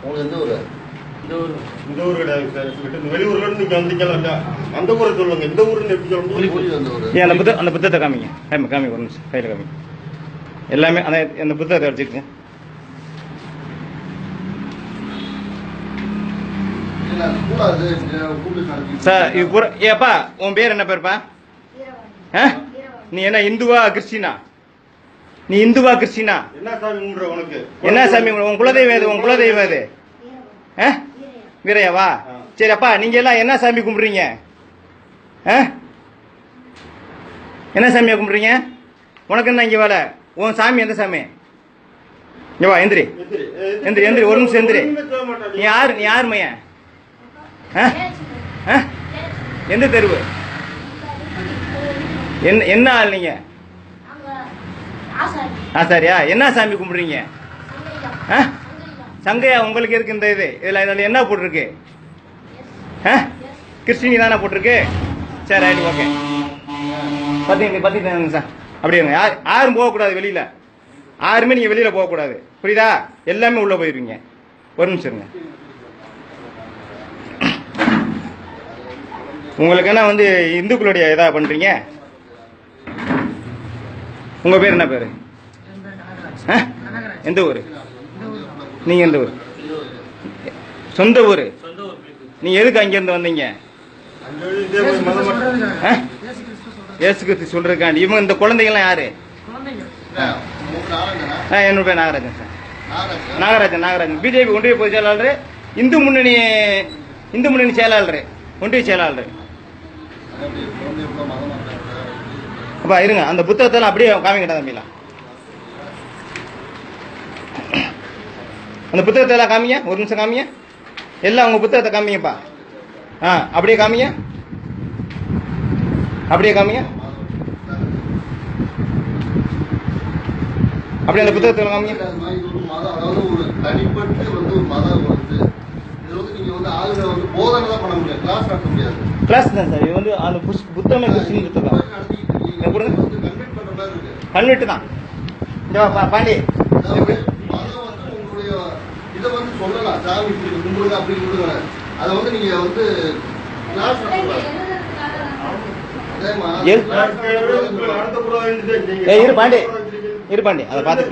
உங்களுக்கு எந்த ஊர்? இந்த ஊர் கிடையாது சார். இந்த வெளியூர்ல இருந்து இங்க வந்தீங்களா? அந்த ஊரை சொல்லுங்க. இந்த ஊருன்னு எப்படி சொல்ல முடியும்? ஏன் அந்த புத்தகத்தை காமிங்க. காமி ஒரு நிமிஷம் கையில் காமிங்க. எல்லாமே அந்த புத்தகத்தை வச்சுக்கோங்க. சார் இது பூரா ஏப்பா உன் பேர் என்ன பேருப்பா? நீ என்ன இந்துவா கிறிஸ்டினா? நீ இந்துவா கிறிஸ்டினா? என்ன சாமி கும்பிடுற உனக்கு? என்ன சாமி உன் குலதெய்வம் எது? உன் குலதெய்வம் எது? வீரையாவா? சரி அப்பா நீங்க எல்லாம் என்ன சாமி கும்பிடுறீங்க? என்ன சாமியா கும்பிடுறீங்க? உனக்கு என்ன இங்க வேலை? உன் சாமி எந்த சாமி? இங்க வா எந்திரி எந்திரி எந்திரி ஒரு நிமிஷம் எந்திரி. நீ யார் மையன்? எந்த தெருவு? என்ன ஆள் நீங்க? ஆசாரியா? என்ன சாமி கும்பிடுறீங்க? சங்கையா? உங்களுக்கு இருக்கு இந்த இதுல என்ன போட்டிருக்கு? கிறிஸ்டினி தானே போட்டிருக்கு? சரி ரைட் ஓகே. பாத்தீங்க சார் அப்படியே யாரும் போகக்கூடாது வெளியில. யாருமே நீங்க வெளியில போகக்கூடாது, புரியுதா? எல்லாமே உள்ள போயிருவீங்க. ஒரு நிமிஷம் இருங்க. உங்களுக்கு என்ன வந்து இந்துக்களுடைய இதா பண்றீங்க? உங்க பேர் என்ன பேரு? எந்த ஊரு? நீங்க எந்த ஊர்? சொந்த ஊரு? நீங்க எதுக்கு அங்க இருந்து வந்தீங்க? இயேசு கிறிஸ்து சொல்றதுக்காண்டி. இவங்க இந்த குழந்தைகள்லாம் யாரு? என்னோட பேர் நாகராஜன் சார். நாகராஜன் பிஜேபி ஒன்றிய பொதுச் செயலாளர், இந்து முன்னணி செயலாளர், ஒன்றிய செயலாளர். அப்பா இருங்க, அந்த புத்தகத்தெல்லாம் அப்படியே காமிக்கிட்ட தம்பிலாம். அந்த புத்தகத்தை எல்லாம் காமிங்க. ஒரு நிமிஷம் காமிங்க. எல்லாம் உங்க புத்தகத்தை காமிங்கப்பா. அப்படியே காமிங்க. அப்படியே காமிங்க. அப்படியே அந்த புத்தகத்தை காமிங்க. அதாவது ஒரு தனிப்பட்டு வந்து ஒரு மதம் வந்து இது வந்து நீங்க வந்து ஆளுநர் வந்து போதனை தான் பண்ண முடியாது, கிளாஸ் நடத்த முடியாது. கிளாஸ் தான் சார். இது வந்து அந்த புத்தகமே கிறிஸ்டின் புத்தகம். கன்வெர்ட் தான். பாண்டி மதம் வந்து உங்களுடைய இதை வந்து சொல்லலாம், சாமி கும்பிடுங்க அப்படி கும்பிடுங்க. அதை வந்து நீங்க வந்து கிளாஸ் இரு பாண்டி அதை பார்த்து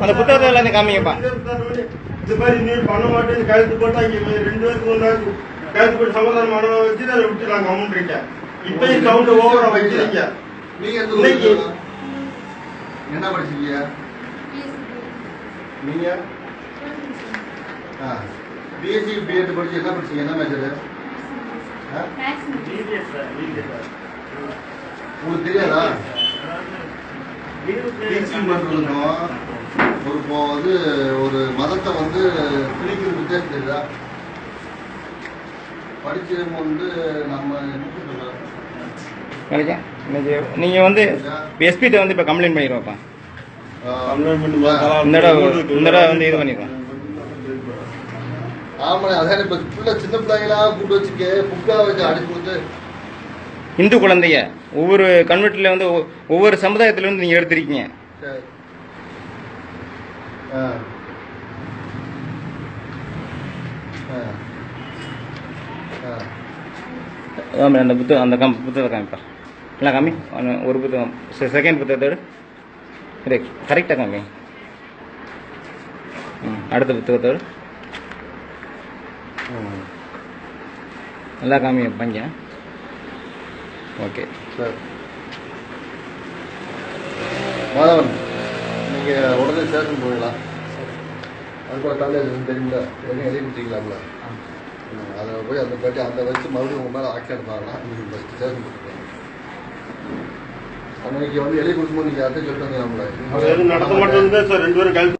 அந்த புத்தகத்தை எல்லாத்தையும் காமிங்கப்பா. இது மாதிரி நீர் பண்ண மாட்டேன்னு கழுத்து போட்டா இங்க 2 பேருக்கு முன்னாடி கழுத்து போட்டு சமாதானமான வச்சு அதை விட்டுறாங்க அமௌண்ட். இப்பயும் சவுண்ட் ஓவரா வச்சிருக்கீங்க. நீங்க என்ன படிச்சீங்க? நீங்க பிஎஸ்சி பிஎட் படிச்சு என்ன படிச்சீங்க? என்ன மேஜர்? உங்களுக்கு தெரியாதா? டீச்சிங் பண்றதுக்கும் ஒரு மதத்தை வந்து பிரிக்கிற வித்தியாசம் தெரியுதா? படிச்சவங்க வந்து நம்ம நீங்க வந்து எஸ்பிட்ட வந்து இப்ப கம்ப்ளைண்ட் பண்ணிடுவோம்ப்பா. இந்த தடவை வந்து இது பண்ணிடுவோம். ஆமா, அதான் இப்ப சின்ன பிள்ளைங்களா கூட்டு வச்சுக்க புக்கா வச்சு அடி கொடுத்து இந்து குழந்தைய ஒவ்வொரு கன்வெர்ட்ல வந்து ஒவ்வொரு சமுதாயத்துல இருந்து நீங்க எடுத்திருக்கீங்க. அந்த புத்தகம் புத்தகத்தை காமிப்பா. எல்லாம் காமி. ஒரு புத்தகம் செகண்ட் புத்தகத்தோடு கரெக்டாக காமி. அடுத்த புத்தகத்தோடு நல்லா காமி பங்க. Okay sir. மாதவன், நீங்க உடனே ஸ்டேஷன் போயிடலாம். அதுக்குள்ள காலேஜ் தெரியுங்களா? உடனே எழுதி கொடுத்தீங்களாம்ல? அதை போய் அந்த பாட்டி அந்த வச்சு மறுபடியும் உங்க மேலே ஆக்ஷன் எடுத்தாங்கன்னா நீங்கள் ஃபஸ்ட்டு ஸ்டேஷன் கொடுத்துருக்கோம். அன்னைக்கு வந்து எழுதி கொடுக்கும்போது நீங்கள் யார்கிட்ட சொல்லிட்டு வந்தீங்களா? நடத்த மாட்டேன் சார். 2 பேரும்